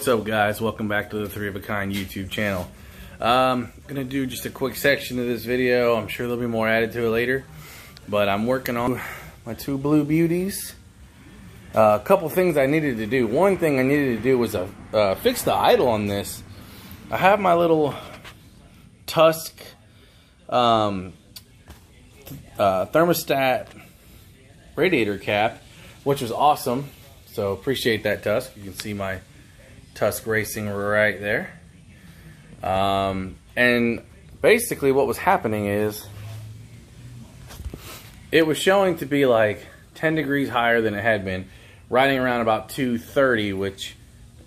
What's up, guys? Welcome back to the 3 of a Kind YouTube channel. I'm gonna do just a quick section of this video. I'm sure there'll be more added to it later, but I'm working on my two blue beauties. A couple things I needed to do. One thing I needed to do was fix the idle on this. I have my little Tusk thermostat radiator cap, which was awesome. So appreciate that, Tusk. You can see my Tusk racing right there. And basically what was happening is it was showing to be like 10 degrees higher than it had been, riding around about 230, which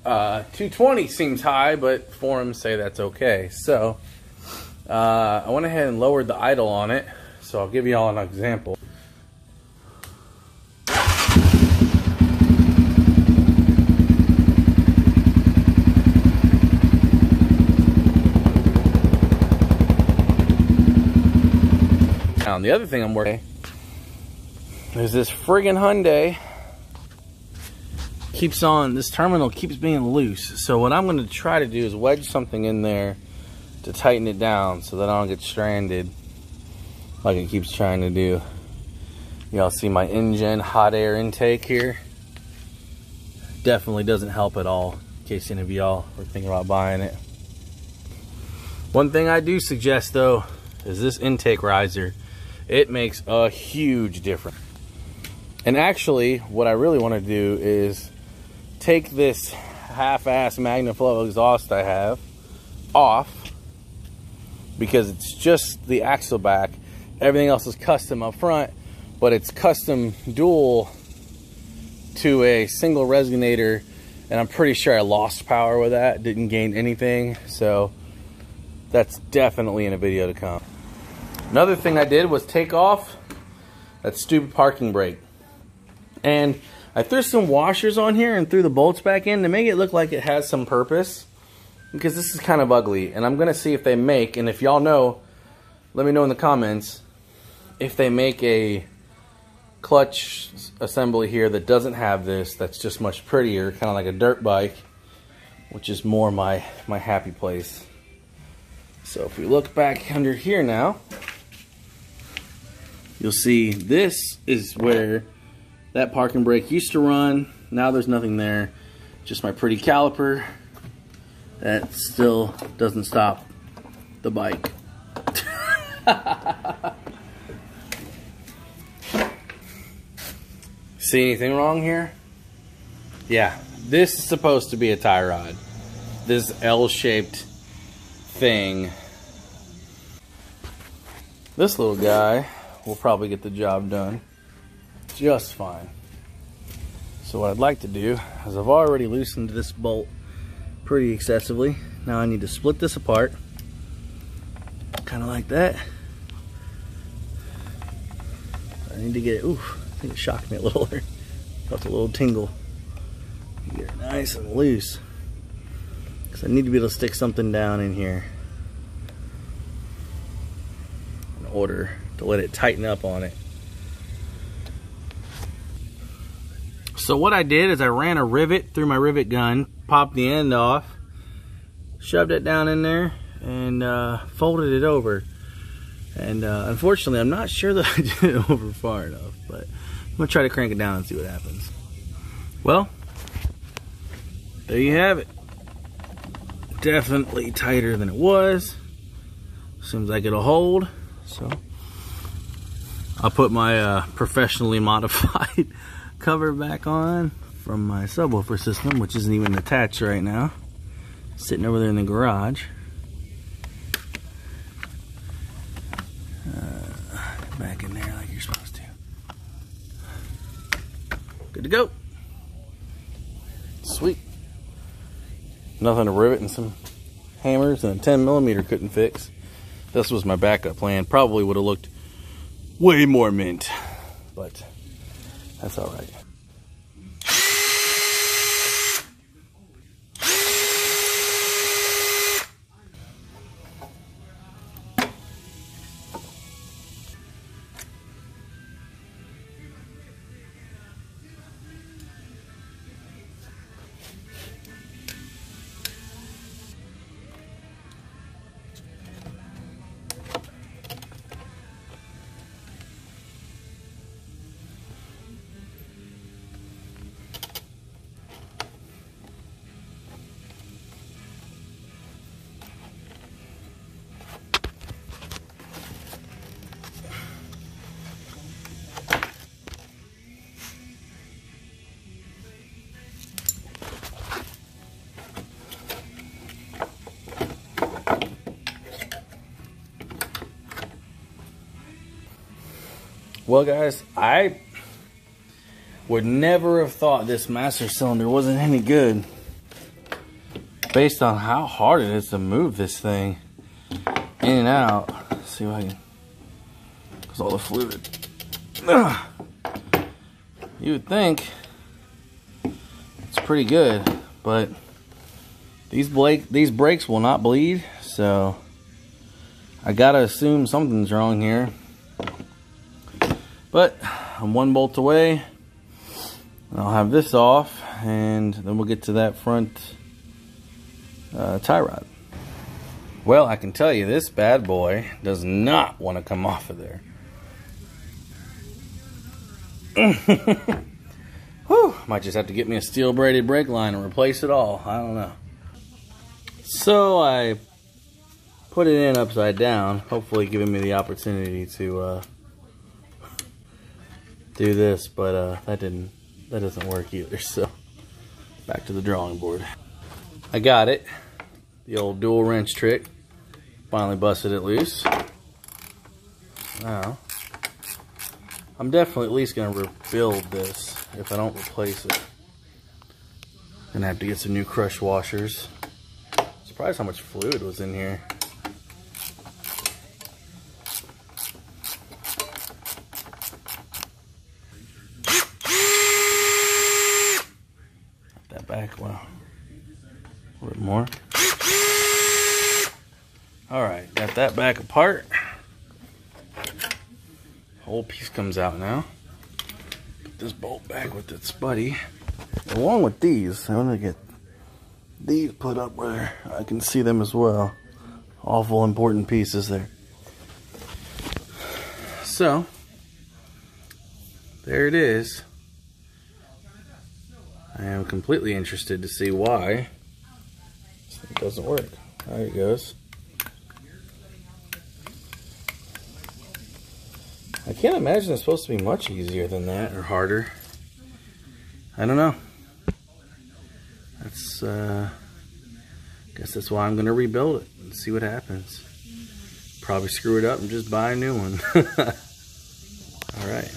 220 seems high, but forums say that's okay. So I went ahead and lowered the idle on it. So I'll give you all an example. Now, the other thing I'm working is this friggin' Hyundai this terminal keeps being loose. So what I'm going to try to do is wedge something in there to tighten it down so that I don't get stranded like it keeps trying to do. Y'all see my engine hot air intake here? Definitely doesn't help at all, in case any of y'all are thinking about buying it. One thing I do suggest though is this intake riser. It makes a huge difference. And actually, what I really want to do is take this half-ass MagnaFlow exhaust I have off, because it's just the axle back. Everything else is custom up front, but it's custom dual to a single resonator, and I'm pretty sure I lost power with that, didn't gain anything, so that's definitely in a video to come. Another thing I did was take off that stupid parking brake. And I threw some washers on here and threw the bolts back in to make it look like it has some purpose, because this is kind of ugly. And I'm going to see if they make, and if y'all know, let me know in the comments, if they make a clutch assembly here that doesn't have this, that's just much prettier, kind of like a dirt bike, which is more my happy place. So if we look back under here now, you'll see this is where that parking brake used to run. Now there's nothing there, just my pretty caliper that still doesn't stop the bike. See anything wrong here? Yeah, this is supposed to be a tie rod. This L-shaped thing. This little guy will probably get the job done just fine. So what I'd like to do is, I've already loosened this bolt pretty excessively. Now I need to split this apart, kind of like that. I need to get it, oof, I think it shocked me a little there. Felt a little tingle. Get it nice and loose, because I need to be able to stick something down in here in order to let it tighten up on it. So what I did is I ran a rivet through my rivet gun, popped the end off, shoved it down in there, and folded it over. And unfortunately, I'm not sure that I did it over far enough, but I'm gonna try to crank it down and see what happens. Well, there you have it. Definitely tighter than it was. Seems like it'll hold. So I'll put my professionally modified cover back on from my subwoofer system, which isn't even attached right now. Sitting over there in the garage. Back in there like you're supposed to. Good to go. Sweet. Nothing to rivet and some hammers and a 10mm couldn't fix. This was my backup plan. Probably would have looked way more mint, but that's all right. Well, guys, I would never have thought this master cylinder wasn't any good based on how hard it is to move this thing in and out. Let's see if I can, because all the fluid. Ugh. You would think it's pretty good, but these brakes will not bleed, so I gotta assume something's wrong here. But I'm one bolt away. I'll have this off, and then we'll get to that front tie rod. Well, I can tell you this bad boy does not want to come off of there. Whew, might just have to get me a steel braided brake line and replace it all. I don't know. So I put it in upside down, hopefully giving me the opportunity to do this, but that doesn't work either. So back to the drawing board. I got it. The old dual wrench trick. Finally busted it loose. Now I'm definitely at least going to rebuild this if I don't replace it. Gonna have to get some new crush washers. Surprised how much fluid was in here. That back, wow. A little bit more. Alright, got that back apart. Whole piece comes out now. Put this bolt back with its buddy. Along with these, I'm gonna get these put up where I can see them as well. Awful important pieces there. So, there it is. I am completely interested to see why this thing doesn't work. There it goes. I can't imagine it's supposed to be much easier than that or harder. I don't know. That's guess that's why I'm gonna rebuild it and see what happens. Probably screw it up and just buy a new one. Alright.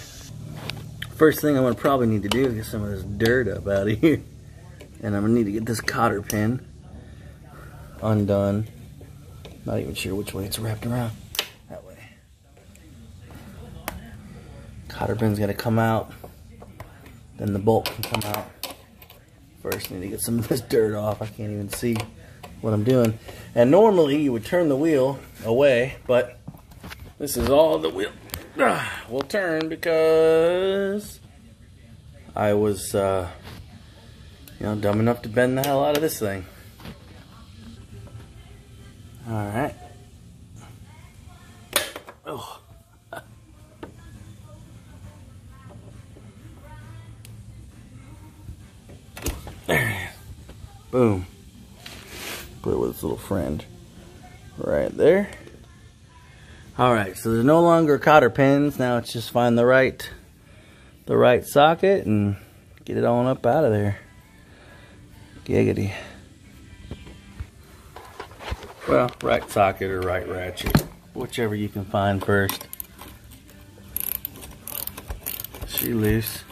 First thing I'm gonna probably need to do is get some of this dirt up out of here. And I'm gonna need to get this cotter pin undone. Not even sure which way it's wrapped around. That way. Cotter pin's gotta come out. Then the bolt can come out. First, I need to get some of this dirt off. I can't even see what I'm doing. And normally you would turn the wheel away, but this is all the wheel will turn because I was dumb enough to bend the hell out of this thing. Alright. Oh. There it is. Boom. Put it with its little friend right there. Alright, so there's no longer cotter pins. Now it's just find the right socket and get it on up out of there. Giggity. Well, right socket or right ratchet. Whichever you can find first. She loose.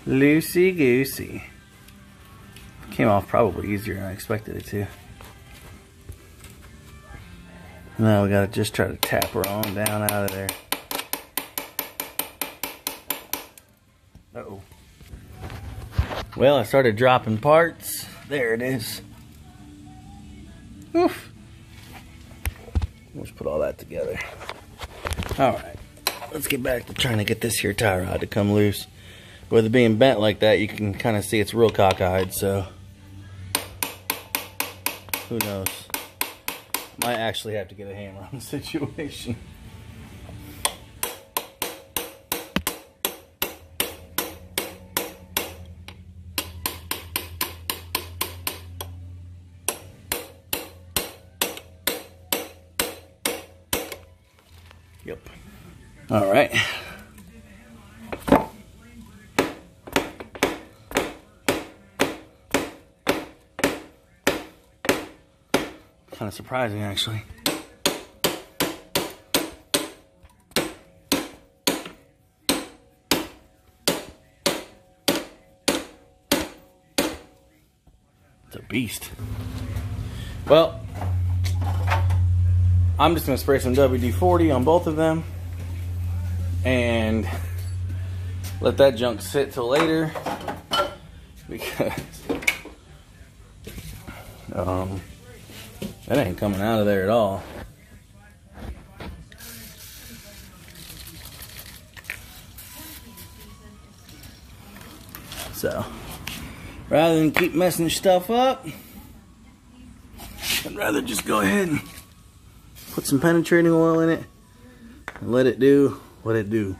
Loosey goosey. Came off probably easier than I expected it to. Now we gotta just try to tap her on down out of there. Uh-oh. Well, I started dropping parts. There it is. Oof. Let's put all that together. Alright. Let's get back to trying to get this here tie rod to come loose. With it being bent like that, you can kind of see it's real cockeyed, so who knows? Might actually have to get a hammer on the situation. Yep. All right. Kind of surprising, actually. beast. Well, I'm just gonna spray some WD-40 on both of them and let that junk sit till later, because that ain't coming out of there at all. So rather than keep messing stuff up, I'd rather just go ahead and put some penetrating oil in it and let it do what it do.